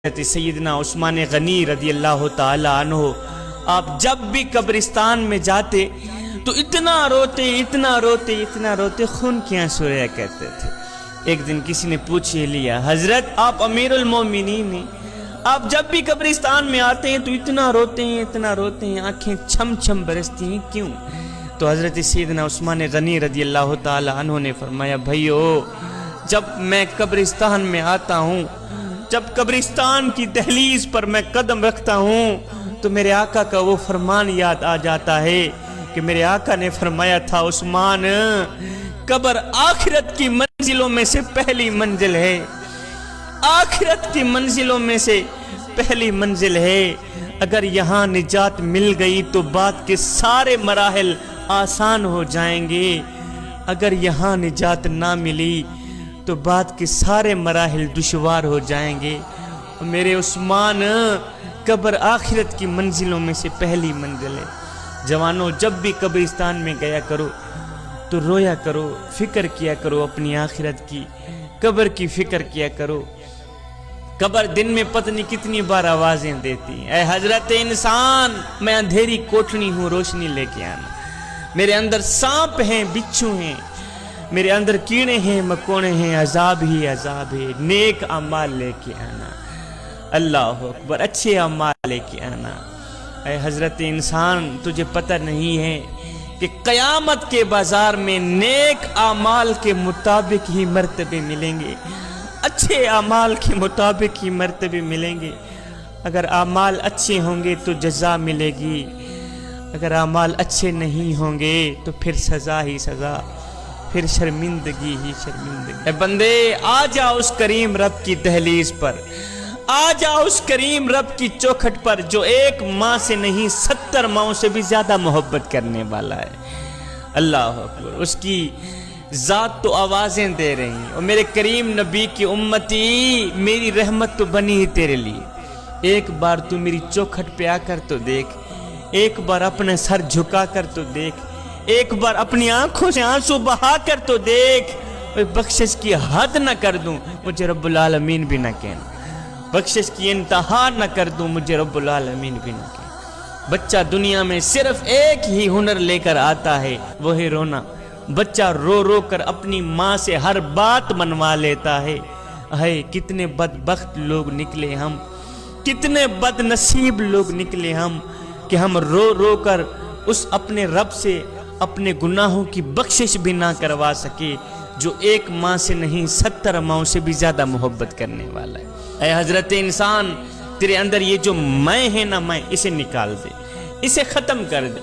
سیدنا عثمان غنی رضی اللہ تعالی عنہ آپ جب بھی قبرستان میں جاتے تو اتنا روتے خون کی آنسو رہا کرتے تھے۔ ایک دن کسی نے پوچھ لیا، حضرت آپ امیر المومنین ہیں، آپ جب بھی قبرستان میں آتے ہیں تو اتنا روتے ہیں، آنکھیں چھم چھم برستی ہیں، کیوں؟ تو حضرت سیدنا عثمان غنی رضی اللہ تعالی عنہ نے فرمایا، بھائیو جب میں قبرستان میں آتا ہوں، جب قبرستان کی دہلیز پر میں قدم رکھتا ہوں تو میرے آقا کا وہ فرمان یاد آ جاتا ہے کہ میرے آقا نے فرمایا تھا، عثمان قبر آخرت کی منزلوں میں سے پہلی منزل ہے، آخرت کی منزلوں میں سے پہلی منزل ہے، اگر یہاں نجات مل گئی تو بعد کے سارے مراحل آسان ہو جائیں گے، اگر یہاں نجات نہ ملی تو بعد کے سارے مراحل دشوار ہو جائیں گے۔ میرے عثمان قبر آخرت کی منزلوں میں سے پہلی منزل ہے۔ جوانوں جب بھی قبرستان میں گیا کرو تو رویا کرو، فکر کیا کرو اپنی آخرت کی، قبر کی فکر کیا کرو۔ قبر دن میں پتہ نہیں کتنی بار آوازیں دیتی، اے حضرت انسان میں اندھیری کوٹھنی ہوں، روشنی لے کے آنا، میرے اندر سانپ ہیں، بچھو ہیں، میرے اندر کیڑے ہیں، مکوڑے ہیں، عذاب ہی عذاب ہے، نیک اعمال لے کے آنا، اللہ اکبر، اچھے اعمال لے کے آنا۔ اے حضرت انسان تجھے پتہ نہیں ہے کہ قیامت کے بازار میں نیک اعمال کے مطابق ہی مرتبے ملیں گے، اچھے اعمال کے مطابق ہی مرتبے ملیں گے۔ اگر اعمال اچھے ہوں گے تو جزا ملے گی، اگر اعمال اچھے نہیں ہوں گے تو پھر سزا ہی سزا، پھر شرمندگی ہی شرمندگی۔ اے بندے آ جا اس کریم رب کی دہلیز پر، آ جا اس کریم رب کی چوکھٹ پر جو ایک ماں سے نہیں 70 ماؤں سے بھی زیادہ محبت کرنے والا ہے۔ اللہ اکبر، اس کی ذات تو آوازیں دے رہی ہیں، اور میرے کریم نبی کی امتی میری رحمت تو بنی ہی تیرے لیے، ایک بار تو میری چوکھٹ پہ آ کر تو دیکھ، ایک بار اپنے سر جھکا کر تو دیکھ، ایک بار اپنی آنکھوں سے آنسو بہا کر تو دیکھ، بخشش کی حد نہ کر دوں مجھے رب العالمین بھی نہ کہنا، بخشش کی انتہا نہ کر دوں مجھے رب العالمین بھی نہ کہنا۔ بچہ دنیا میں صرف ایک ہی ہنر لے کر آتا ہے، وہ ہے رونا۔ بچہ رو رو کر اپنی ماں سے ہر بات منوا لیتا ہے۔ اے کتنے بدبخت لوگ نکلے ہم، کتنے بد نصیب لوگ نکلے ہم کہ ہم رو رو کر اس اپنے رب سے اپنے گناہوں کی بخشش بھی نہ کروا سکے جو ایک ماں سے نہیں 70 ماؤں سے بھی زیادہ محبت کرنے والا ہے۔ اے حضرت انسان تیرے اندر یہ جو میں ہے نا، میں اسے نکال دے، اسے ختم کر دے،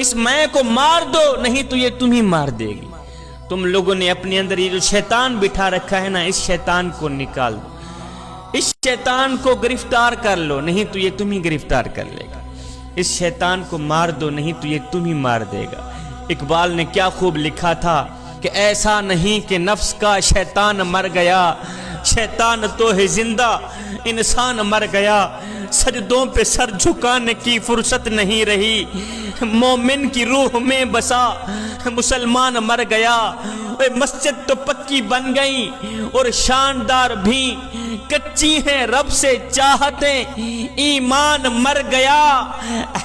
اس میں کو مار دو، نہیں تو یہ تمہیں مار دے گی۔ تم لوگوں نے اپنے اندر یہ جو شیطان بٹھا رکھا ہے نا، اس شیطان کو نکال دو، اس شیطان کو گرفتار کر لو، نہیں تو یہ تمہیں گرفتار کر لے گا۔ اس شیطان کو مار دو، نہیں تو یہ تمہیں مار دے گا۔ اقبال نے کیا خوب لکھا تھا کہ ایسا نہیں کہ نفس کا شیطان مر گیا، شیطان تو ہے زندہ، انسان مر گیا، سجدوں پہ سر جھکانے کی فرصت نہیں رہی، مومن کی روح میں بسا مسلمان مر گیا، مسجد تو پکی بن گئی اور شاندار بھی کچی ہیں، رب سے چاہتیں ایمان مر گیا،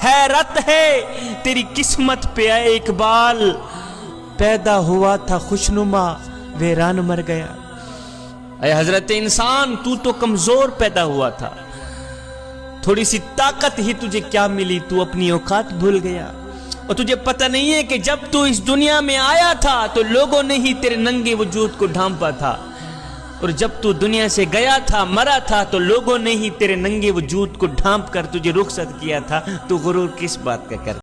حیرت ہے تیری قسمت پہ اے اقبال، پیدا ہوا تھا خوشنما ویران مر گیا۔ اے حضرت انسان تو کمزور پیدا ہوا تھا، تھوڑی سی طاقت ہی تجھے کیا ملی، تو اپنی اوقات بھول گیا، اور تجھے پتہ نہیں ہے کہ جب تو اس دنیا میں آیا تھا تو لوگوں نے ہی تیرے ننگے وجود کو ڈھانپا تھا، اور جب تو دنیا سے گیا تھا، مرا تھا، تو لوگوں نے ہی تیرے ننگے وجود کو ڈھانپ کر تجھے رخصت کیا تھا۔ تو غرور کس بات کا کر